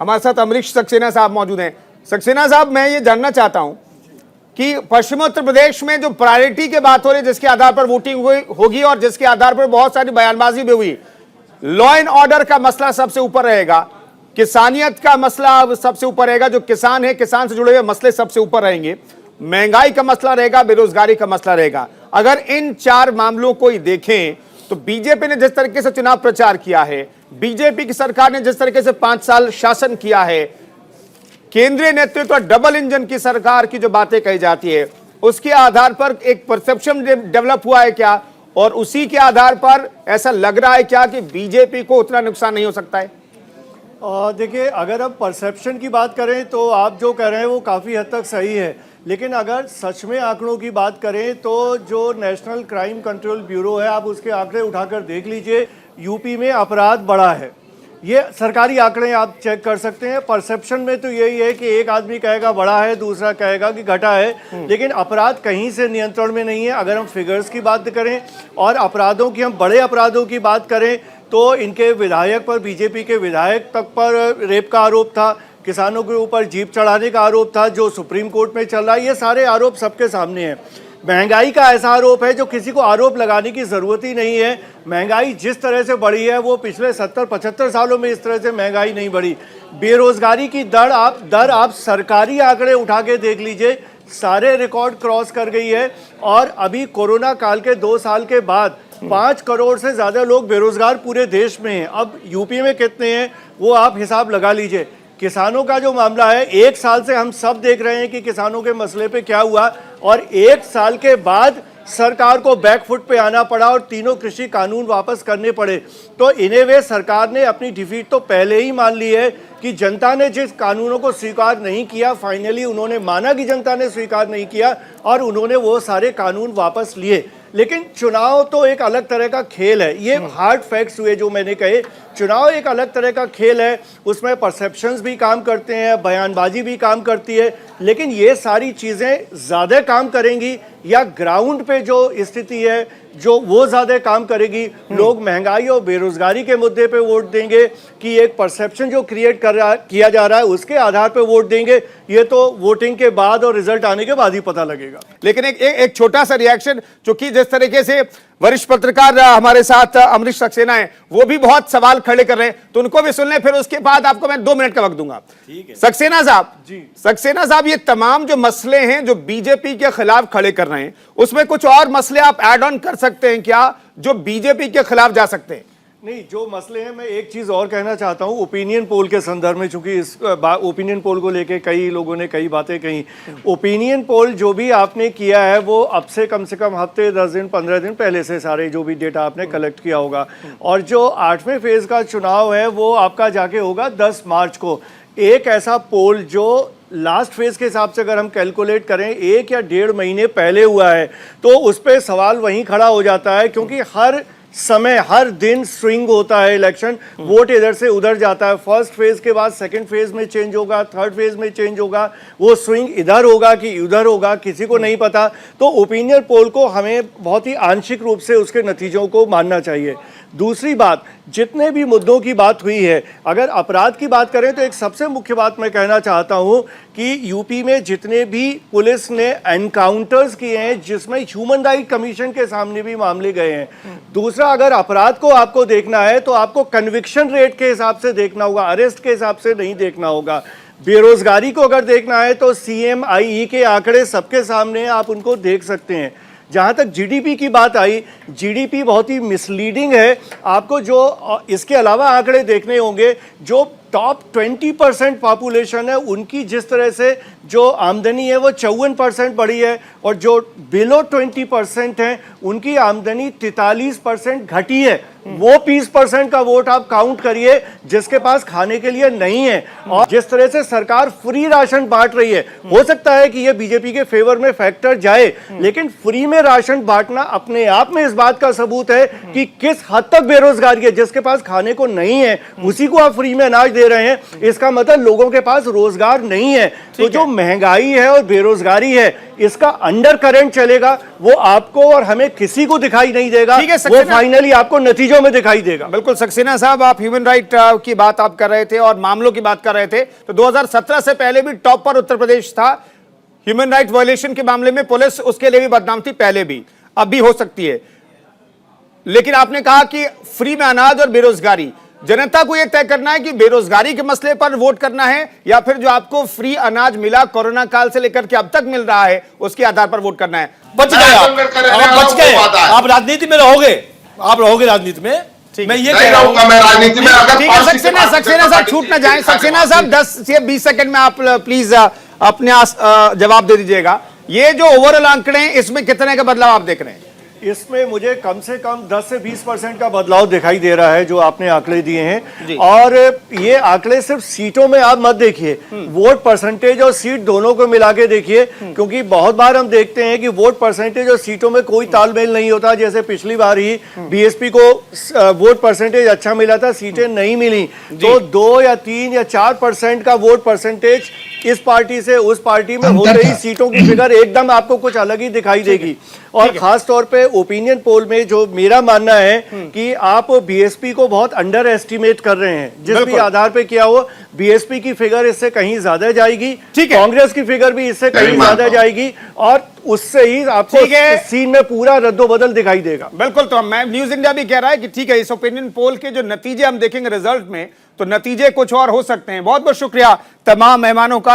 हमारे साथ अमरीश सक्सेना साहब मौजूद हैं। सक्सेना साहब, मैं ये जानना चाहता हूं कि पश्चिमी उत्तर प्रदेश में जो प्रायोरिटी की बात हो रही है, जिसके आधार पर वोटिंग होगी और जिसके आधार पर बहुत सारी बयानबाजी भी हुई, लॉ एंड ऑर्डर का मसला सबसे ऊपर रहेगा, किसानियत का मसला सबसे ऊपर रहेगा, जो किसान है किसान से जुड़े हुए मसले सबसे ऊपर रहेंगे, महंगाई का मसला रहेगा, बेरोजगारी का मसला रहेगा। अगर इन 4 मामलों को ही देखें तो बीजेपी ने जिस तरीके से चुनाव प्रचार किया है, बीजेपी की सरकार ने जिस तरीके से 5 साल शासन किया है, केंद्रीय नेतृत्व और डबल इंजन की सरकार की जो बातें कही जाती है, उसके आधार पर एक परसेप्शन डेवलप हुआ है क्या, और उसी के आधार पर ऐसा लग रहा है क्या कि बीजेपी को उतना नुकसान नहीं हो सकता है? देखिए, अगर हम परसेप्शन की बात करें तो आप जो कह रहे हैं वो काफ़ी हद तक सही है, लेकिन अगर सच में आंकड़ों की बात करें तो जो नेशनल क्राइम कंट्रोल ब्यूरो है, आप उसके आंकड़े उठाकर देख लीजिए, यूपी में अपराध बढ़ा है। ये सरकारी आंकड़े आप चेक कर सकते हैं। परसेप्शन में तो यही है कि एक आदमी कहेगा बढ़ा है, दूसरा कहेगा कि घटा है, लेकिन अपराध कहीं से नियंत्रण में नहीं है। अगर हम फिगर्स की बात करें और अपराधों की, हम बड़े अपराधों की बात करें तो इनके विधायक पर, बीजेपी के विधायक तक पर रेप का आरोप था, किसानों के ऊपर जीप चढ़ाने का आरोप था जो सुप्रीम कोर्ट में चल रहा है। ये सारे आरोप सबके सामने हैं। महंगाई का ऐसा आरोप है जो किसी को आरोप लगाने की ज़रूरत ही नहीं है। महंगाई जिस तरह से बढ़ी है वो पिछले 70-75 सालों में इस तरह से महंगाई नहीं बढ़ी। बेरोजगारी की दर आप सरकारी आंकड़े उठा के देख लीजिए, सारे रिकॉर्ड क्रॉस कर गई है। और अभी कोरोना काल के 2 साल के बाद 5 करोड़ से ज़्यादा लोग बेरोजगार पूरे देश में हैं। अब यूपी में कितने हैं वो आप हिसाब लगा लीजिए। किसानों का जो मामला है, 1 साल से हम सब देख रहे हैं कि किसानों के मसले पे क्या हुआ, और 1 साल के बाद सरकार को बैकफुट पे आना पड़ा और तीनों कृषि कानून वापस करने पड़े। तो इन्हें वे सरकार ने अपनी डिफीट तो पहले ही मान ली है कि जनता ने जिस कानूनों को स्वीकार नहीं किया, फाइनली उन्होंने माना कि जनता ने स्वीकार नहीं किया और उन्होंने वो सारे कानून वापस लिए। लेकिन चुनाव तो एक अलग तरह का खेल है। ये हार्ड फैक्ट्स हुए जो मैंने कहे। चुनाव एक अलग तरह का खेल है, उसमें परसेप्शंस भी काम करते हैं, बयानबाजी भी काम करती है, लेकिन ये सारी चीज़ें ज़्यादा काम करेंगी या ग्राउंड पे जो स्थिति है जो वो ज़्यादा काम करेगी? लोग महंगाई और बेरोजगारी के मुद्दे पे वोट देंगे कि एक परसेप्शन जो क्रिएट किया जा रहा है उसके आधार पे वोट देंगे? ये तो वोटिंग के बाद और रिजल्ट आने के बाद ही पता लगेगा। लेकिन एक छोटा सा रिएक्शन, चूंकि जिस तरीके से वरिष्ठ पत्रकार हमारे साथ अमरीश सक्सेना है, वो भी बहुत सवाल खड़े कर रहे हैं, तो उनको भी सुन लें, फिर उसके बाद आपको मैं 2 मिनट का वक्त दूंगा। ठीक है सक्सेना साहब जी। सक्सेना साहब, ये तमाम जो मसले हैं जो बीजेपी के खिलाफ खड़े कर रहे हैं, उसमें कुछ और मसले आप ऐड ऑन कर सकते हैं क्या जो बीजेपी के खिलाफ जा सकते हैं? नहीं, जो मसले हैं, मैं एक चीज़ और कहना चाहता हूँ ओपिनियन पोल के संदर्भ में, चूंकि इस ओपिनियन पोल को लेके कई लोगों ने कई बातें कही। ओपिनियन पोल जो भी आपने किया है वो अब से कम हफ्ते 10 दिन 15 दिन पहले से सारे जो भी डेटा आपने कलेक्ट किया होगा, और जो 8वें फेज़ का चुनाव है वो आपका जाके होगा 10 मार्च को। एक ऐसा पोल जो लास्ट फेज के हिसाब से अगर हम कैलकुलेट करें 1 या 1.5 महीने पहले हुआ है, तो उस पर सवाल वहीं खड़ा हो जाता है, क्योंकि हर समय हर दिन स्विंग होता है इलेक्शन, वोट इधर से उधर जाता है। फर्स्ट फेज के बाद सेकंड फेज में चेंज होगा, थर्ड फेज में चेंज होगा, वो स्विंग इधर होगा कि उधर होगा किसी को नहीं पता। तो ओपिनियन पोल को हमें बहुत ही आंशिक रूप से उसके नतीजों को मानना चाहिए। दूसरी बात, जितने भी मुद्दों की बात हुई है, अगर अपराध की बात करें तो एक सबसे मुख्य बात मैं कहना चाहता हूं कि यूपी में जितने भी पुलिस ने एनकाउंटर्स किए हैं जिसमें ह्यूमन राइट कमीशन के सामने भी मामले गए हैं। दूसरा, अगर अपराध को आपको देखना है तो आपको कन्विक्शन रेट के हिसाब से देखना होगा, अरेस्ट के हिसाब से नहीं देखना होगा। बेरोजगारी को अगर देखना है तो CMIE के आंकड़े सबके सामने, आप उनको देख सकते हैं। जहाँ तक GDP की बात आई, GDP बहुत ही मिसलीडिंग है। आपको जो इसके अलावा आंकड़े देखने होंगे, जो टॉप 20% पॉपुलेशन है उनकी जिस तरह से जो आमदनी है वो 54% बढ़ी है, और जो बिलो 20% है उनकी आमदनी 43% घटी है। वो 20% का वोट आप काउंट करिए जिसके पास खाने के लिए नहीं है। और जिस तरह से सरकार फ्री राशन बांट रही है, हो सकता है कि ये बीजेपी के फेवर में फैक्टर जाए, लेकिन फ्री में राशन बांटना अपने आप में इस बात का सबूत है कि किस हद तक बेरोजगारी है। जिसके पास खाने को नहीं है उसी को आप फ्री में अनाज दे रहे हैं, इसका मतलब लोगों के पास रोजगार नहीं है। तो जो महंगाई है और बेरोजगारी है, इसका अंडर करंट चलेगा, वो आपको और हमें किसी को दिखाई नहीं देगा, वो फाइनली आपको नतीजे नतीजों में दिखाई देगा। बिल्कुल सक्सेना साहब, आप ह्यूमन राइट की बात आप कर रहे थे और मामलों की बात कर रहे थे, तो 2017 से पहले भी टॉप पर उत्तर प्रदेश था ह्यूमन राइट वायलेशन के मामले में। पुलिस उसके लिए भी बदनाम थी पहले भी, अब भी हो सकती है। लेकिन आपने कहा कि फ्री में अनाज और बेरोजगारी, जनता को यह तय करना है कि बेरोजगारी के मसले पर वोट करना है या फिर जो आपको फ्री अनाज मिला कोरोना काल से लेकर के अब तक मिल रहा है उसके आधार पर वोट करना है। बच गए आप बच गए, आप राजनीति में रहोगे, आप रहोगे राजनीति में। मैं ये कह रहा हूं, मैं राजनीति में अगर ठीक है सक्सेना साहब छूट ना जाए। सक्सेना साहब 10 से 20 सेकंड में आप प्लीज अपने जवाब दे दीजिएगा। ये जो ओवरऑल आंकड़े हैं इसमें कितने का बदलाव आप देख रहे हैं? इसमें मुझे कम से कम 10 से 20% का बदलाव दिखाई दे रहा है जो आपने आंकड़े दिए हैं। और ये आंकड़े सिर्फ सीटों में आप मत देखिए, वोट परसेंटेज और सीट दोनों को मिला के देखिए, क्योंकि बहुत बार हम देखते हैं कि वोट परसेंटेज और सीटों में कोई तालमेल नहीं होता। जैसे पिछली बार ही बीएसपी को वोट परसेंटेज अच्छा मिला था, सीटें नहीं मिली, तो 2 या 3 या 4% का वोट परसेंटेज इस पार्टी से उस पार्टी में होते ही सीटों की फिगर एकदम आपको कुछ अलग ही दिखाई देगी। और खास तौर पे ओपिनियन पोल में जो मेरा मानना है कि आप बीएसपी को बहुत अंडर एस्टिमेट कर रहे हैं, जिस भी आधार पे किया हो। बीएसपी की फिगर इससे कहीं ज्यादा जाएगी, कांग्रेस की फिगर भी इससे कहीं ज्यादा जाएगी, और उससे ही आपको सीन में पूरा रद्दोबदल दिखाई देगा। बिल्कुल, तो मैं न्यूज इंडिया भी कह रहा है कि ठीक है, इस ओपिनियन पोल के जो नतीजे हम देखेंगे रिजल्ट में, तो नतीजे कुछ और हो सकते हैं। बहुत बहुत शुक्रिया तमाम मेहमानों का।